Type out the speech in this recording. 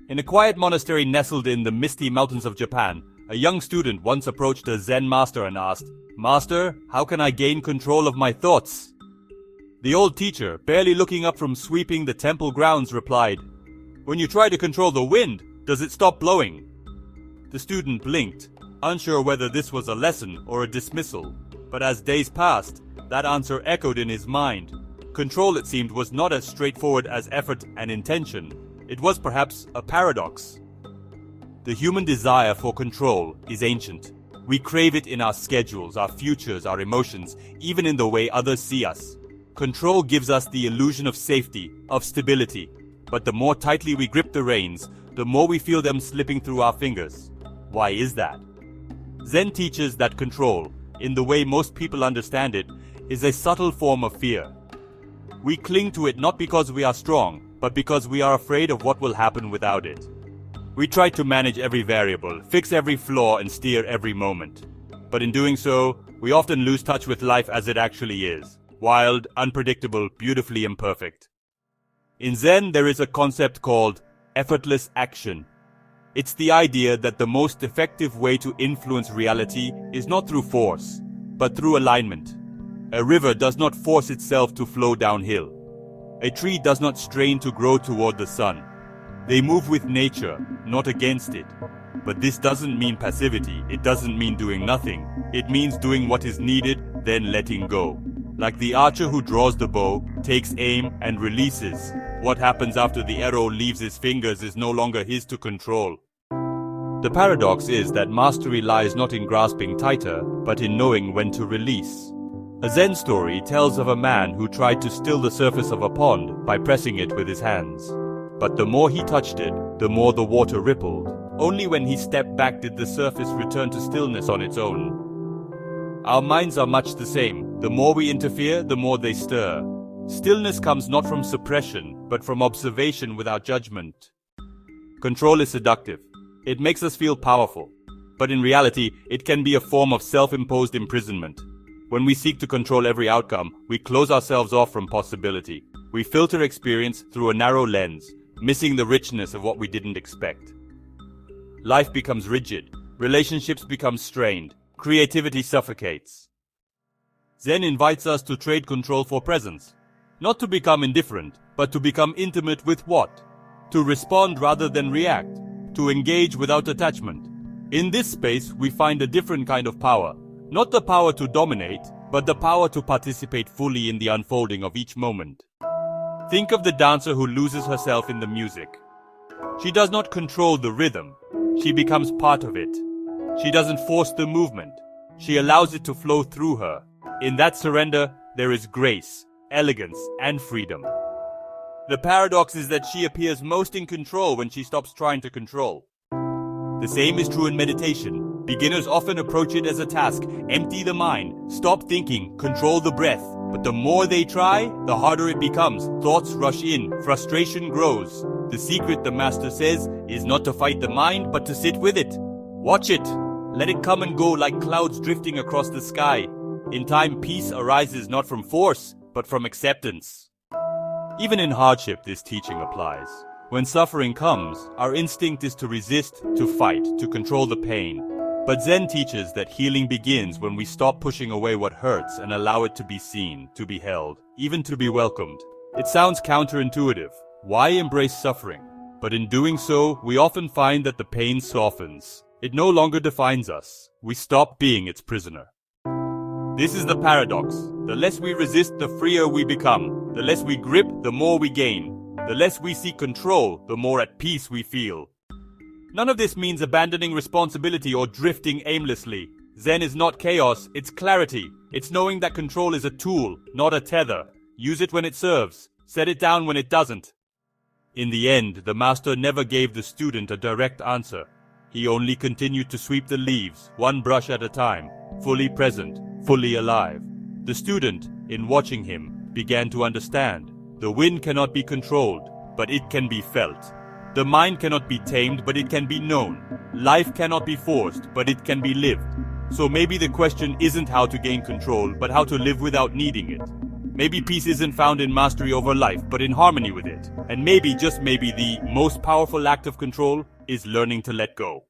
In a quiet monastery nestled in the misty mountains of Japan, a young student once approached a Zen master and asked, "Master, how can I gain control of my thoughts?" The old teacher, barely looking up from sweeping the temple grounds, replied, "When you try to control the wind, does it stop blowing?" The student blinked, unsure whether this was a lesson or a dismissal. But as days passed, that answer echoed in his mind. Control, it seemed, was not as straightforward as effort and intention. It was perhaps a paradox. The human desire for control is ancient. We crave it in our schedules, our futures, our emotions, even in the way others see us. Control gives us the illusion of safety, of stability. But the more tightly we grip the reins, the more we feel them slipping through our fingers. Why is that? Zen teaches that control, in the way most people understand it, is a subtle form of fear. We cling to it not because we are strong, but because we are afraid of what will happen without it. We try to manage every variable, fix every flaw, and steer every moment. But in doing so, we often lose touch with life as it actually is. Wild, unpredictable, beautifully imperfect. In Zen, there is a concept called effortless action. It's the idea that the most effective way to influence reality is not through force, but through alignment. A river does not force itself to flow downhill. A tree does not strain to grow toward the sun. They move with nature, not against it. But this doesn't mean passivity. It doesn't mean doing nothing. It means doing what is needed, then letting go. Like the archer who draws the bow, takes aim, and releases. What happens after the arrow leaves his fingers is no longer his to control. The paradox is that mastery lies not in grasping tighter, but in knowing when to release. A Zen story tells of a man who tried to still the surface of a pond by pressing it with his hands. But the more he touched it, the more the water rippled. Only when he stepped back did the surface return to stillness on its own. Our minds are much the same. The more we interfere, the more they stir. Stillness comes not from suppression, but from observation without judgment. Control is seductive. It makes us feel powerful. But in reality, it can be a form of self-imposed imprisonment. When we seek to control every outcome, we close ourselves off from possibility. We filter experience through a narrow lens, missing the richness of what we didn't expect. Life becomes rigid. Relationships become strained. Creativity suffocates. Zen invites us to trade control for presence. Not to become indifferent, but to become intimate with what? To respond rather than react. To engage without attachment. In this space, we find a different kind of power. Not the power to dominate, but the power to participate fully in the unfolding of each moment. Think of the dancer who loses herself in the music. She does not control the rhythm. She becomes part of it. She doesn't force the movement. She allows it to flow through her. In that surrender, there is grace, elegance, and freedom. The paradox is that she appears most in control when she stops trying to control. The same is true in meditation. Beginners often approach it as a task. Empty the mind, stop thinking, control the breath. But the more they try, the harder it becomes. Thoughts rush in, frustration grows. The secret, the master says, is not to fight the mind, but to sit with it. Watch it. Let it come and go like clouds drifting across the sky. In time, peace arises not from force, but from acceptance. Even in hardship, this teaching applies. When suffering comes, our instinct is to resist, to fight, to control the pain. But Zen teaches that healing begins when we stop pushing away what hurts and allow it to be seen, to be held, even to be welcomed. It sounds counterintuitive. Why embrace suffering? But in doing so, we often find that the pain softens. It no longer defines us. We stop being its prisoner. This is the paradox. The less we resist, the freer we become. The less we grip, the more we gain. The less we seek control, the more at peace we feel. None of this means abandoning responsibility or drifting aimlessly. Zen is not chaos, it's clarity. It's knowing that control is a tool, not a tether. Use it when it serves. Set it down when it doesn't. In the end, the master never gave the student a direct answer. He only continued to sweep the leaves, one brush at a time, fully present, fully alive. The student, in watching him, began to understand. The wind cannot be controlled, but it can be felt. The mind cannot be tamed, but it can be known. Life cannot be forced, but it can be lived. So maybe the question isn't how to gain control, but how to live without needing it. Maybe peace isn't found in mastery over life, but in harmony with it. And maybe, just maybe, the most powerful act of control is learning to let go.